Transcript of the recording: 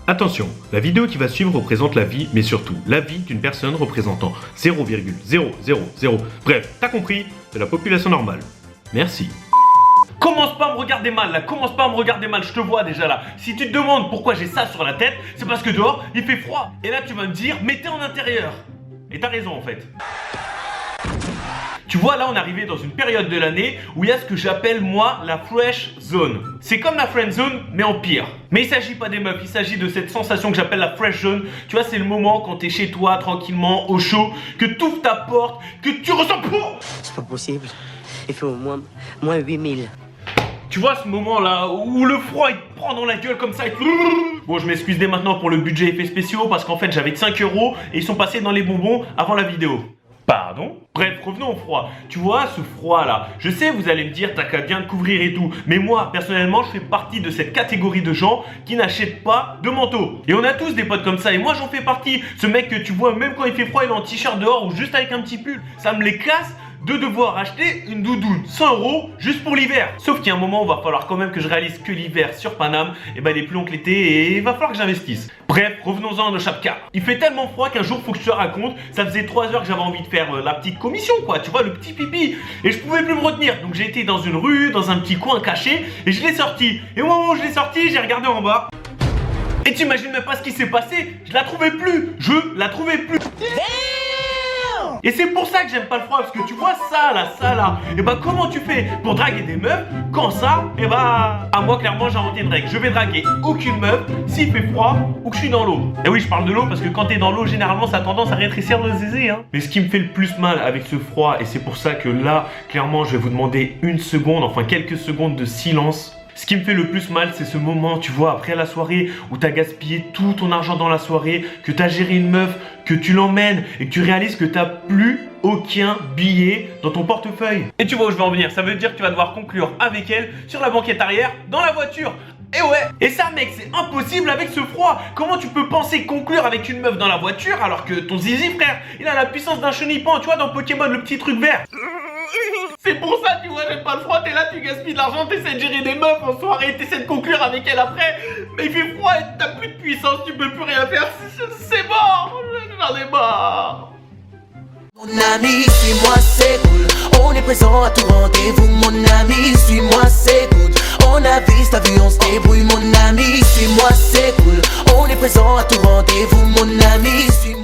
Attention, la vidéo qui va suivre représente la vie, mais surtout la vie d'une personne représentant 0,000, bref, t'as compris, de la population normale. Merci. Commence pas à me regarder mal là, commence pas à me regarder mal, je te vois déjà là. Si tu te demandes pourquoi j'ai ça sur la tête, c'est parce que dehors il fait froid. Et là tu vas me dire, mais t'es en intérieur. Et t'as raison en fait. Tu vois, là on est arrivé dans une période de l'année où il y a ce que j'appelle moi la fresh zone. C'est comme la friend zone mais en pire. Mais il s'agit pas des meufs, il s'agit de cette sensation que j'appelle la fresh zone. Tu vois, c'est le moment quand t'es chez toi tranquillement au chaud, que t'ouvres ta porte, que tu ressens... C'est pas possible, il fait au moins 8000. Tu vois ce moment là où le froid il te prend dans la gueule comme ça et... Bon, je m'excuse dès maintenant pour le budget effets spéciaux parce qu'en fait j'avais que 5 € et ils sont passés dans les bonbons avant la vidéo. Pardon? Bref, revenons au froid. Tu vois ce froid là, je sais vous allez me dire t'as qu'à bien te couvrir et tout, mais moi personnellement je fais partie de cette catégorie de gens qui n'achètent pas de manteau. Et on a tous des potes comme ça et moi j'en fais partie. Ce mec que tu vois même quand il fait froid il est en t-shirt dehors ou juste avec un petit pull, ça me les casse de devoir acheter une doudoune 100 € juste pour l'hiver. Sauf qu'il y a un moment où il va falloir quand même que je réalise que l'hiver sur Paname, et ben il est plus long que l'été et il va falloir que j'investisse. Bref, revenons-en à nos chapkas. Il fait tellement froid qu'un jour faut que je te raconte, ça faisait 3 heures que j'avais envie de faire la petite commission quoi, tu vois, le petit pipi. Et je pouvais plus me retenir, donc j'ai été dans une rue, dans un petit coin caché, et je l'ai sorti. Et au moment où je l'ai sorti, j'ai regardé en bas. Et tu imagines même pas ce qui s'est passé, je la trouvais plus, Et c'est pour ça que j'aime pas le froid, parce que tu vois ça là, et bah comment tu fais pour draguer des meufs quand ça, et bah... Ah moi clairement j'ai inventé une règle, je vais draguer aucune meuf s'il fait froid ou que je suis dans l'eau. Et oui je parle de l'eau parce que quand t'es dans l'eau généralement ça a tendance à rétrécir le zézé hein. Mais ce qui me fait le plus mal avec ce froid, et c'est pour ça que là clairement je vais vous demander une seconde, enfin quelques secondes de silence. Ce qui me fait le plus mal, c'est ce moment, tu vois, après la soirée où t'as gaspillé tout ton argent dans la soirée, que t'as géré une meuf, que tu l'emmènes et que tu réalises que t'as plus aucun billet dans ton portefeuille. Et tu vois où je veux en venir, ça veut dire que tu vas devoir conclure avec elle sur la banquette arrière dans la voiture. Et ouais, et ça mec, c'est impossible avec ce froid. Comment tu peux penser conclure avec une meuf dans la voiture alors que ton zizi frère, il a la puissance d'un chenipan, tu vois, dans Pokémon, le petit truc vert. C'est pour ça, tu vois, j'aime pas le froid, t'es là, tu gaspilles de l'argent, t'essaies de gérer des meufs en soirée, t'essaies de conclure avec elle après, mais il fait froid et t'as plus de puissance, tu peux plus rien faire, c'est mort, j'en ai marre. Mon ami, suis-moi, c'est cool. On est présent à tout rendez-vous, mon ami, suis-moi, c'est good. On avise, t'as vu, on se débrouille, mon ami, suis-moi, c'est cool. On est présent à tout rendez-vous, mon ami, suis-moi.